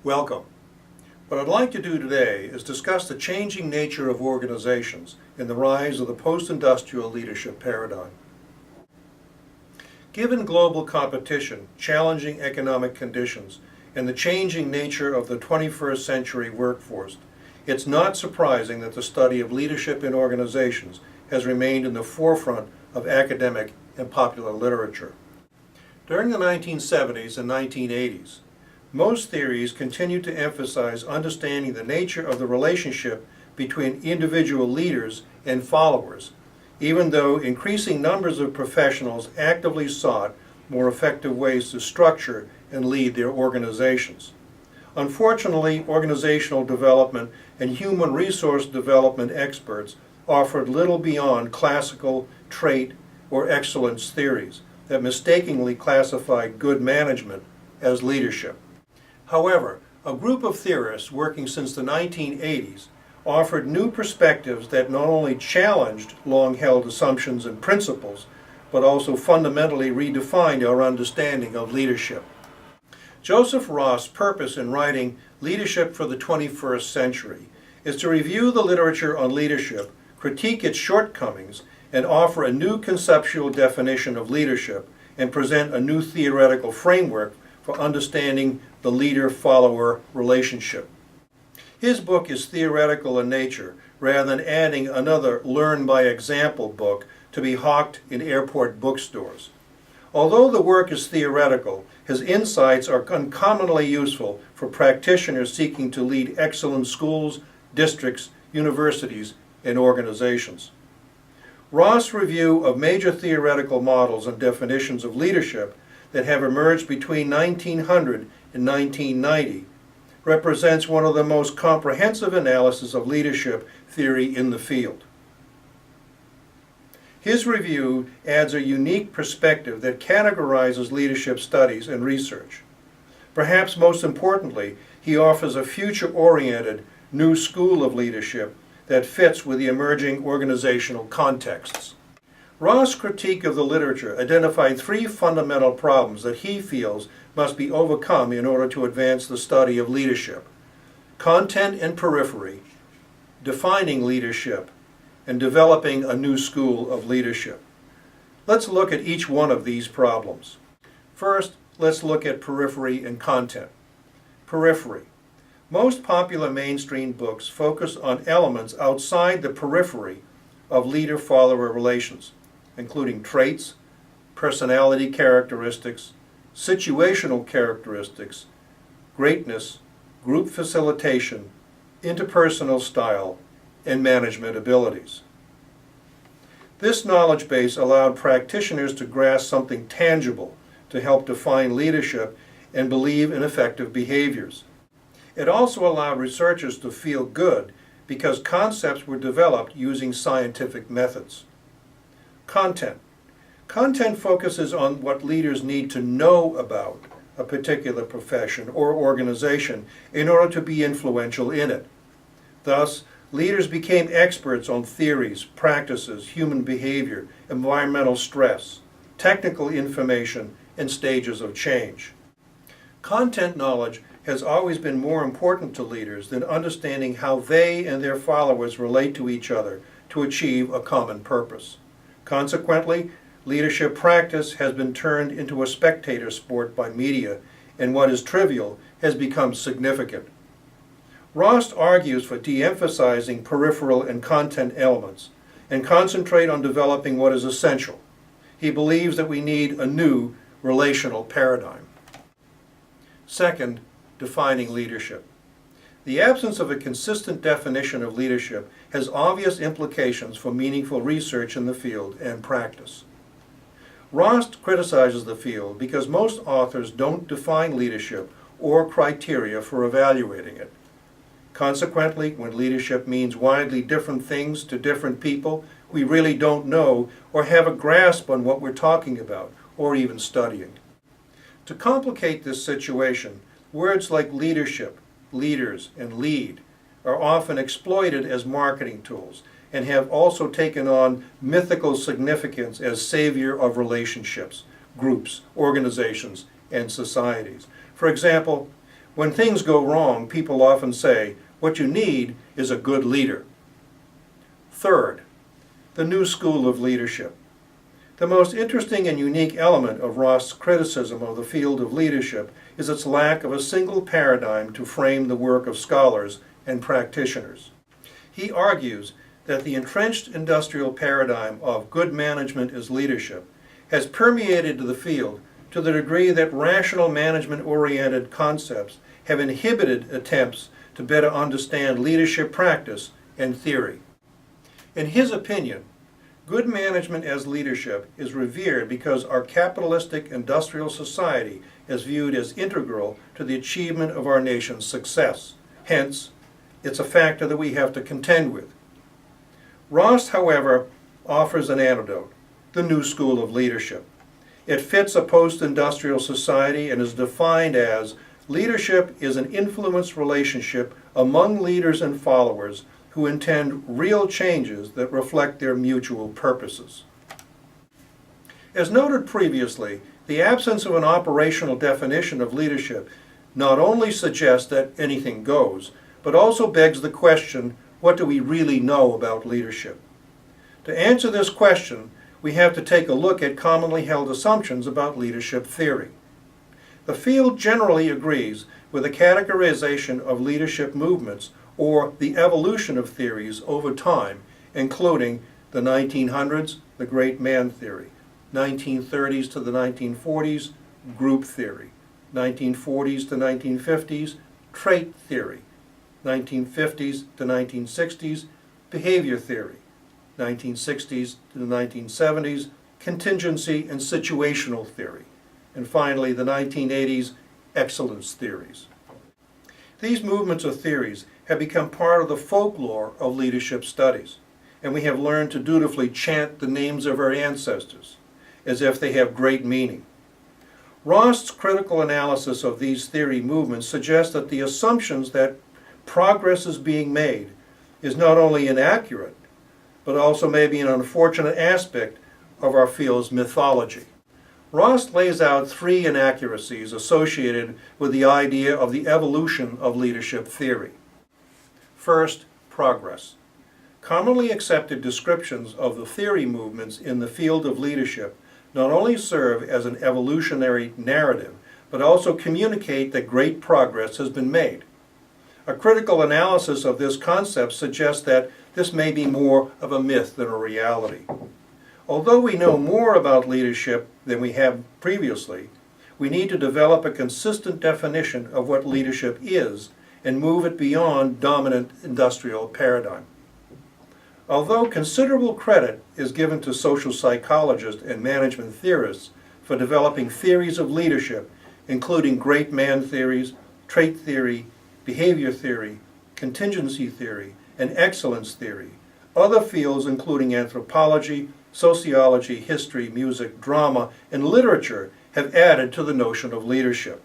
Welcome. What I'd like to do today is discuss the changing nature of organizations and the rise of the post-industrial leadership paradigm. Given global competition, challenging economic conditions, and the changing nature of the 21st century workforce, it's not surprising that the study of leadership in organizations has remained in the forefront of academic and popular literature. During the 1970s and 1980s, most theories continued to emphasize understanding the nature of the relationship between individual leaders and followers, even though increasing numbers of professionals actively sought more effective ways to structure and lead their organizations. Unfortunately, organizational development and human resource development experts offered little beyond classical trait or excellence theories that mistakenly classified good management as leadership. However, a group of theorists working since the 1980s offered new perspectives that not only challenged long-held assumptions and principles, but also fundamentally redefined our understanding of leadership. Joseph Ross' purpose in writing Leadership for the 21st Century is to review the literature on leadership, critique its shortcomings, and offer a new conceptual definition of leadership and present a new theoretical framework for understanding the leader-follower relationship. His book is theoretical in nature rather than adding another learn-by-example book to be hawked in airport bookstores. Although the work is theoretical, his insights are uncommonly useful for practitioners seeking to lead excellent schools, districts, universities, and organizations. Ross' review of major theoretical models and definitions of leadership that have emerged between 1900 and 1990 represents one of the most comprehensive analyses of leadership theory in the field. His review adds a unique perspective that categorizes leadership studies and research. Perhaps most importantly, he offers a future-oriented new school of leadership that fits with the emerging organizational contexts. Ross' critique of the literature identified three fundamental problems that he feels must be overcome in order to advance the study of leadership: content and periphery, defining leadership, and developing a new school of leadership. Let's look at each one of these problems. First, let's look at periphery and content. Periphery. Most popular mainstream books focus on elements outside the periphery of leader-follower relations, including traits, personality characteristics, situational characteristics, greatness, group facilitation, interpersonal style, and management abilities. This knowledge base allowed practitioners to grasp something tangible to help define leadership and believe in effective behaviors. It also allowed researchers to feel good because concepts were developed using scientific methods. Content. Content focuses on what leaders need to know about a particular profession or organization in order to be influential in it. Thus, leaders became experts on theories, practices, human behavior, environmental stress, technical information, and stages of change. Content knowledge has always been more important to leaders than understanding how they and their followers relate to each other to achieve a common purpose. Consequently, leadership practice has been turned into a spectator sport by media, and what is trivial has become significant. Ross argues for de-emphasizing peripheral and content elements and concentrate on developing what is essential. He believes that we need a new relational paradigm. Second, defining leadership. The absence of a consistent definition of leadership has obvious implications for meaningful research in the field and practice. Ross criticizes the field because most authors don't define leadership or criteria for evaluating it. Consequently, when leadership means widely different things to different people, we really don't know or have a grasp on what we're talking about or even studying. To complicate this situation, words like leadership, leaders, and lead are often exploited as marketing tools and have also taken on mythical significance as savior of relationships, groups, organizations, and societies. For example, When things go wrong, people often say, what you need is a good leader. Third, the new school of leadership. The most interesting and unique element of Rost's criticism of the field of leadership is its lack of a single paradigm to frame the work of scholars and practitioners. He argues that the entrenched industrial paradigm of good management is leadership has permeated the field to the degree that rational management-oriented concepts have inhibited attempts to better understand leadership practice and theory. In his opinion, good management as leadership is revered because our capitalistic industrial society is viewed as integral to the achievement of our nation's success. Hence, it's a factor that we have to contend with. Rost, however, offers an antidote, the new school of leadership. It fits a post-industrial society and is defined as leadership is an influence relationship among leaders and followers who intend real changes that reflect their mutual purposes. As noted previously, the absence of an operational definition of leadership not only suggests that anything goes, but also begs the question, what do we really know about leadership? To answer this question, we have to take a look at commonly held assumptions about leadership theory. The field generally agrees with the categorization of leadership movements or the evolution of theories over time, including the 1900s, the great man theory, 1930s to the 1940s, group theory, 1940s to 1950s, trait theory, 1950s to 1960s, behavior theory, 1960s to the 1970s, contingency and situational theory, and finally the 1980s, excellence theories. These movements or theories have become part of the folklore of leadership studies, and we have learned to dutifully chant the names of our ancestors, as if they have great meaning. Rost's critical analysis of these theory movements suggests that the assumptions that progress is being made is not only inaccurate, but also may be an unfortunate aspect of our field's mythology. Rost lays out three inaccuracies associated with the idea of the evolution of leadership theory. First, progress. Commonly accepted descriptions of the theory movements in the field of leadership not only serve as an evolutionary narrative, but also communicate that great progress has been made. A critical analysis of this concept suggests that this may be more of a myth than a reality. Although we know more about leadership than we have previously, we need to develop a consistent definition of what leadership is and move it beyond dominant industrial paradigm. Although considerable credit is given to social psychologists and management theorists for developing theories of leadership, including great man theories, trait theory, behavior theory, contingency theory, and excellence theory, other fields including anthropology, sociology, history, music, drama, and literature have added to the notion of leadership.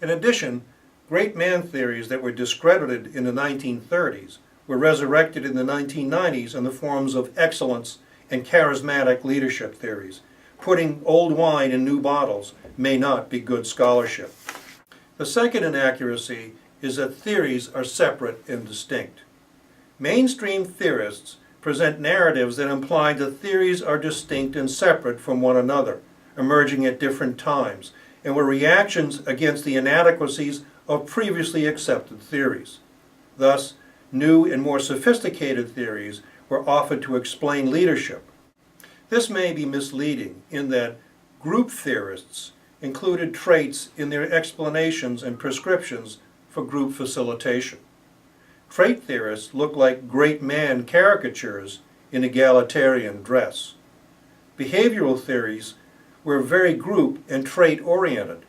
In addition, great man theories that were discredited in the 1930s were resurrected in the 1990s in the forms of excellence and charismatic leadership theories. Putting old wine in new bottles may not be good scholarship. The second inaccuracy is that theories are separate and distinct. Mainstream theorists present narratives that imply that theories are distinct and separate from one another, emerging at different times, and were reactions against the inadequacies of previously accepted theories. Thus, new and more sophisticated theories were offered to explain leadership. This may be misleading in that group theorists included traits in their explanations and prescriptions for group facilitation. Trait theorists look like great man caricatures in egalitarian dress. Behavioral theories were very group and trait oriented.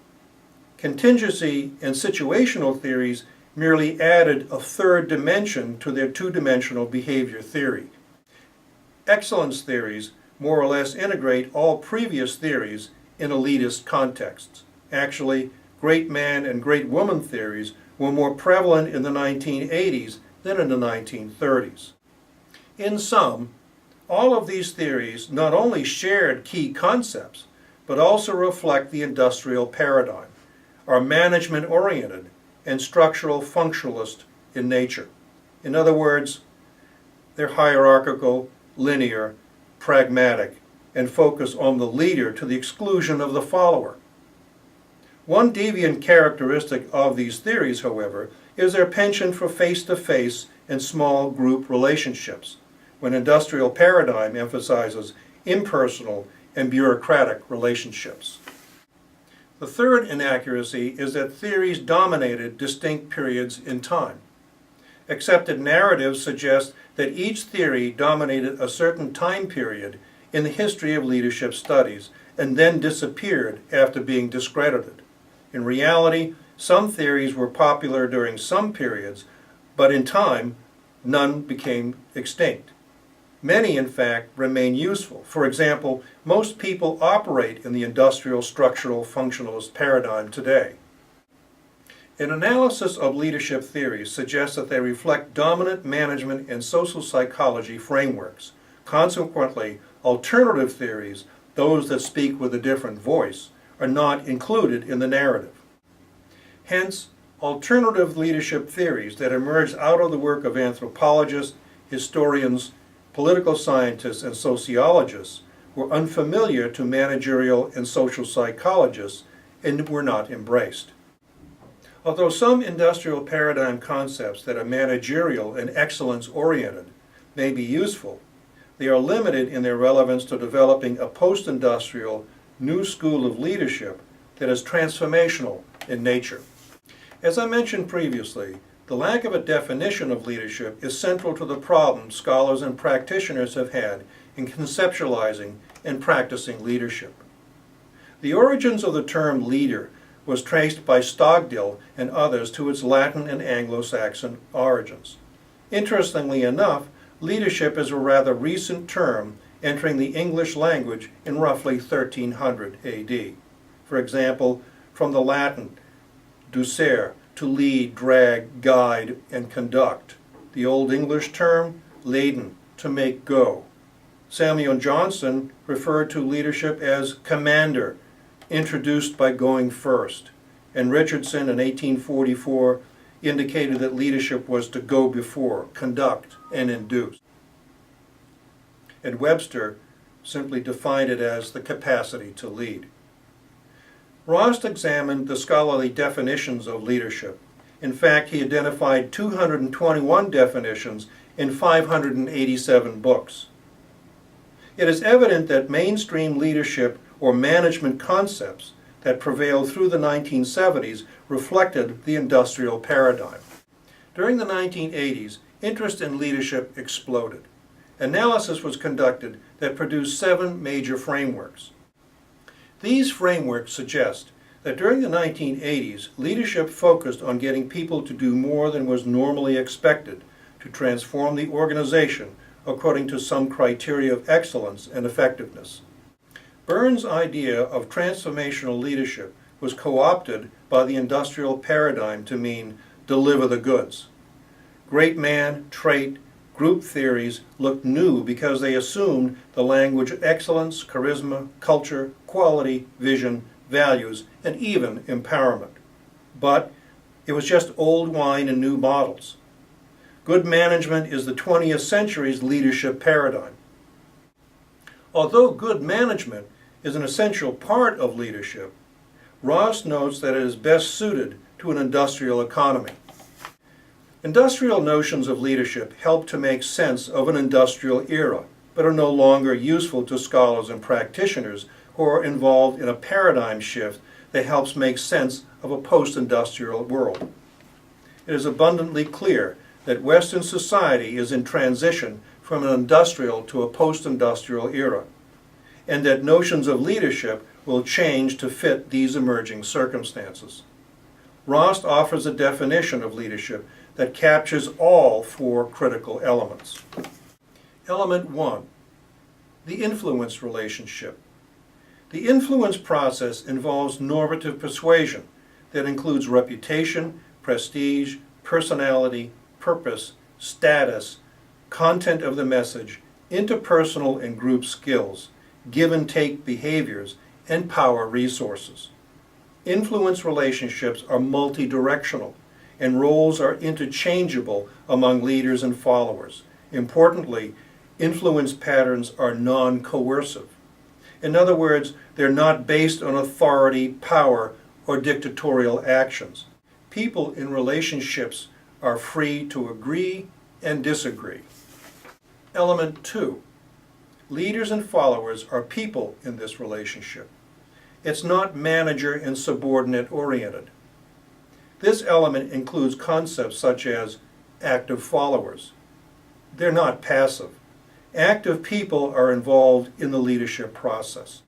Contingency and situational theories merely added a third dimension to their two-dimensional behavior theory. Excellence theories more or less integrate all previous theories in elitist contexts. Actually, great man and great woman theories were more prevalent in the 1980s than in the 1930s. In sum, all of these theories not only shared key concepts, but also reflect the industrial paradigm, are management-oriented, and structural functionalist in nature. In other words, they're hierarchical, linear, pragmatic, and focus on the leader to the exclusion of the follower. One deviant characteristic of these theories, however, is their penchant for face-to-face and small group relationships, when industrial paradigm emphasizes impersonal and bureaucratic relationships. The third inaccuracy is that theories dominated distinct periods in time. Accepted narratives suggest that each theory dominated a certain time period in the history of leadership studies and then disappeared after being discredited. In reality, some theories were popular during some periods, but in time, none became extinct. Many, in fact, remain useful. For example, most people operate in the industrial structural functionalist paradigm today. An analysis of leadership theories suggests that they reflect dominant management and social psychology frameworks. Consequently, alternative theories, those that speak with a different voice, are not included in the narrative. Hence, alternative leadership theories that emerged out of the work of anthropologists, historians, political scientists, and sociologists were unfamiliar to managerial and social psychologists and were not embraced. Although some industrial paradigm concepts that are managerial and excellence-oriented may be useful, they are limited in their relevance to developing a post-industrial new school of leadership that is transformational in nature. As I mentioned previously, the lack of a definition of leadership is central to the problem scholars and practitioners have had in conceptualizing and practicing leadership. The origins of the term leader was traced by Stockdill and others to its Latin and Anglo-Saxon origins. Interestingly enough, leadership is a rather recent term entering the English language in roughly 1300 AD. For example, from the Latin ducere, to lead, drag, guide, and conduct. The Old English term, laden, to make go. Samuel Johnson referred to leadership as commander, introduced by going first. And Richardson in 1844 indicated that leadership was to go before, conduct, and induce. And Webster simply defined it as the capacity to lead. Rost examined the scholarly definitions of leadership. In fact, he identified 221 definitions in 587 books. It is evident that mainstream leadership or management concepts that prevailed through the 1970s reflected the industrial paradigm. During the 1980s, interest in leadership exploded. Analysis was conducted that produced 7 major frameworks. These frameworks suggest that during the 1980s, leadership focused on getting people to do more than was normally expected to transform the organization according to some criteria of excellence and effectiveness. Burns' idea of transformational leadership was co-opted by the industrial paradigm to mean deliver the goods. Great man, trait, group theories looked new because they assumed the language of excellence, charisma, culture, quality, vision, values, and even empowerment. But it was just old wine in new bottles. Good management is the 20th century's leadership paradigm. Although good management is an essential part of leadership, Ross notes that it is best suited to an industrial economy. Industrial notions of leadership help to make sense of an industrial era, but are no longer useful to scholars and practitioners who are involved in a paradigm shift that helps make sense of a post-industrial world. It is abundantly clear that Western society is in transition from an industrial to a post-industrial era, and that notions of leadership will change to fit these emerging circumstances. Rost offers a definition of leadership that captures all 4 critical elements. Element 1, the influence relationship. The influence process involves normative persuasion that includes reputation, prestige, personality, purpose, status, content of the message, interpersonal and group skills, give and take behaviors, and power resources. Influence relationships are multidirectional. and roles are interchangeable among leaders and followers. Importantly, influence patterns are non-coercive. In other words, they're not based on authority, power, or dictatorial actions. People in relationships are free to agree and disagree. Element 2. Leaders and followers are people in this relationship. It's not manager and subordinate oriented. This element includes concepts such as active followers. They're not passive. Active people are involved in the leadership process.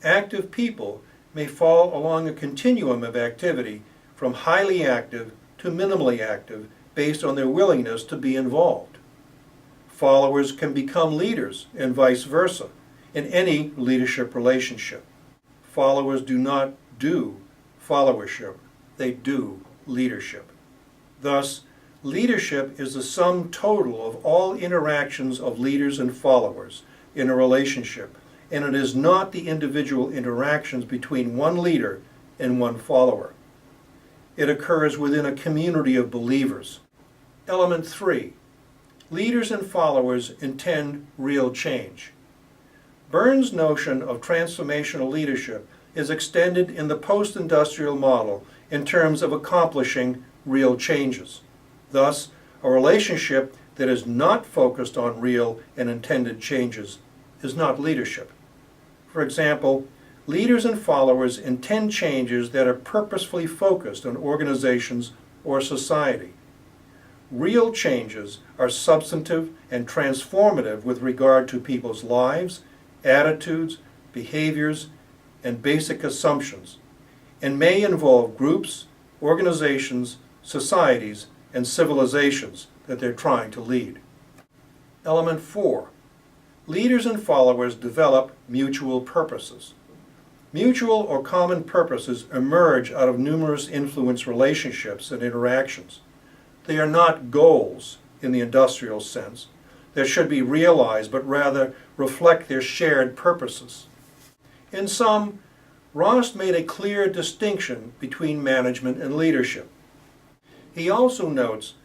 Active people may fall along a continuum of activity from highly active to minimally active based on their willingness to be involved. Followers can become leaders and vice versa in any leadership relationship. Followers do not do followership, they do leadership. Thus, leadership is the sum total of all interactions of leaders and followers in a relationship, and it is not the individual interactions between one leader and one follower. It occurs within a community of believers. Element 3. Leaders and followers intend real change. Burns' notion of transformational leadership is extended in the post-industrial model in terms of accomplishing real changes. Thus, a relationship that is not focused on real and intended changes is not leadership. For example, leaders and followers intend changes that are purposefully focused on organizations or society. Real changes are substantive and transformative with regard to people's lives, attitudes, behaviors, and basic assumptions, and may involve groups, organizations, societies, and civilizations that they're trying to lead. Element 4. Leaders and followers develop mutual purposes. Mutual or common purposes emerge out of numerous influence relationships and interactions. They are not goals in the industrial sense that should be realized, but rather reflect their shared purposes. In sum, Ross made a clear distinction between management and leadership. He also notes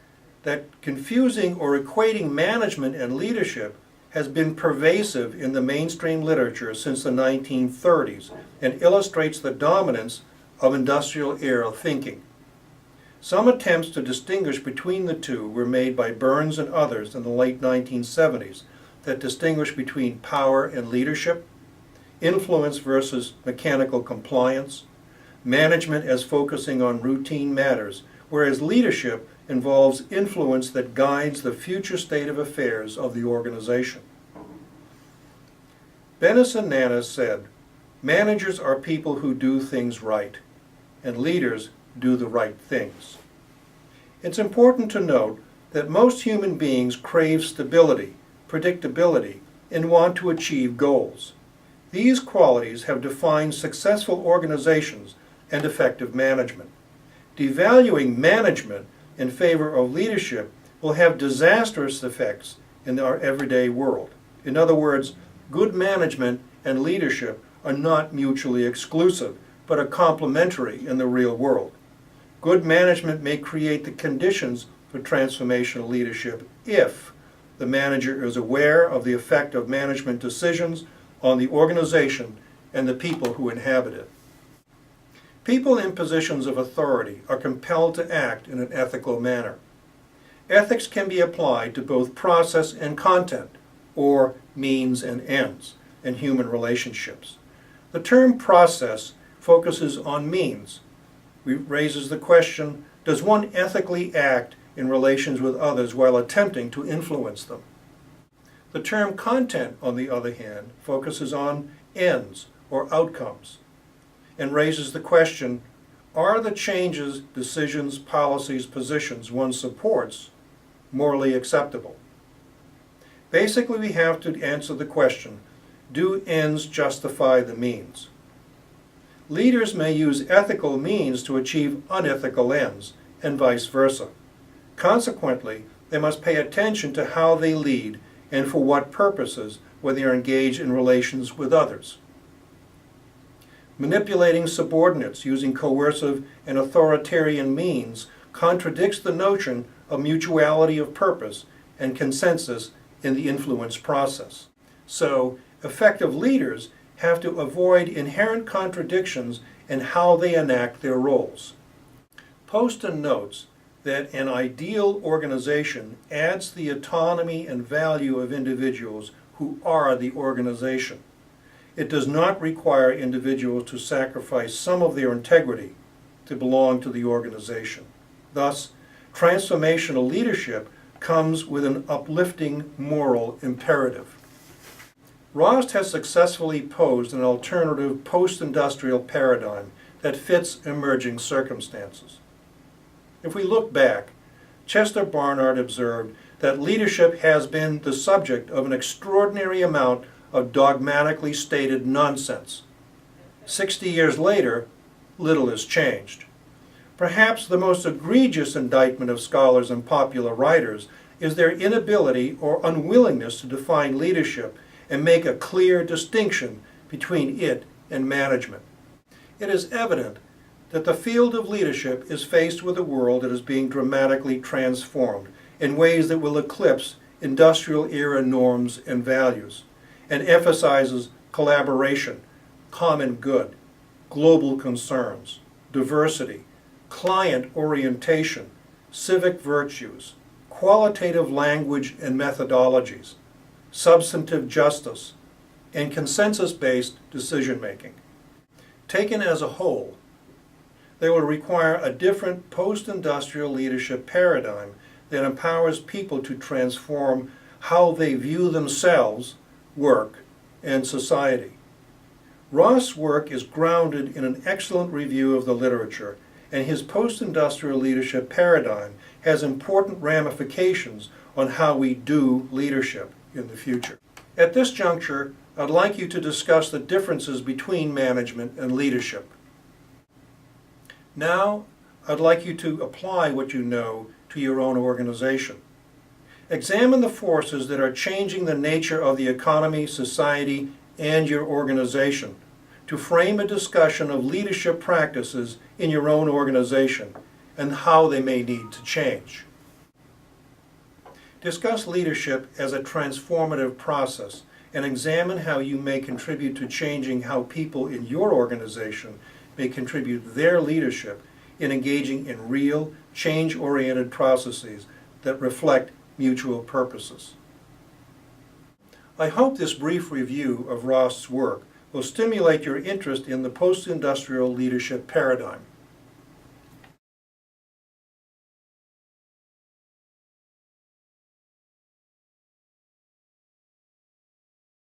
that confusing or equating management and leadership has been pervasive in the mainstream literature since the 1930s and illustrates the dominance of industrial-era thinking. Some attempts to distinguish between the two were made by Burns and others in the late 1970s that distinguish between power and leadership, influence versus mechanical compliance, management as focusing on routine matters, whereas leadership involves influence that guides the future state of affairs of the organization. Benison Nanas said, "Managers are people who do things right, and leaders do the right things." It's important to note that most human beings crave stability, predictability, and want to achieve goals. These qualities have defined successful organizations and effective management. Devaluing management in favor of leadership will have disastrous effects in our everyday world. In other words, good management and leadership are not mutually exclusive, but are complementary in the real world. Good management may create the conditions for transformational leadership if the manager is aware of the effect of management decisions on the organization and the people who inhabit it. People in positions of authority are compelled to act in an ethical manner. Ethics can be applied to both process and content, or means and ends, in human relationships. The term process focuses on means. It raises the question, does one ethically act in relations with others while attempting to influence them? The term content, on the other hand, focuses on ends or outcomes and raises the question, are the changes, decisions, policies, positions one supports morally acceptable? Basically, we have to answer the question, do ends justify the means? Leaders may use ethical means to achieve unethical ends, and vice versa. Consequently, they must pay attention to how they lead and for what purposes when they are engaged in relations with others. Manipulating subordinates using coercive and authoritarian means contradicts the notion of mutuality of purpose and consensus in the influence process. So, effective leaders have to avoid inherent contradictions in how they enact their roles. Poston notes that an ideal organization adds the autonomy and value of individuals who are the organization. It does not require individuals to sacrifice some of their integrity to belong to the organization. Thus, transformational leadership comes with an uplifting moral imperative. Rost has successfully posed an alternative post-industrial paradigm that fits emerging circumstances. If we look back, Chester Barnard observed that leadership has been the subject of an extraordinary amount of dogmatically stated nonsense. 60 years later, little has changed. Perhaps the most egregious indictment of scholars and popular writers is their inability or unwillingness to define leadership and make a clear distinction between it and management. It is evident that the field of leadership is faced with a world that is being dramatically transformed in ways that will eclipse industrial-era norms and values, and emphasizes collaboration, common good, global concerns, diversity, client orientation, civic virtues, qualitative language and methodologies, substantive justice, and consensus-based decision-making. Taken as a whole, they will require a different post-industrial leadership paradigm that empowers people to transform how they view themselves, work, and society. Rost's work is grounded in an excellent review of the literature, and his post-industrial leadership paradigm has important ramifications on how we do leadership in the future. At this juncture, I'd like you to discuss the differences between management and leadership. Now, I'd like you to apply what you know to your own organization. Examine the forces that are changing the nature of the economy, society, and your organization to frame a discussion of leadership practices in your own organization and how they may need to change. Discuss leadership as a transformative process and examine how you may contribute to changing how people in your organization may contribute their leadership in engaging in real, change-oriented processes that reflect mutual purposes. I hope this brief review of Rost's work will stimulate your interest in the post-industrial leadership paradigm.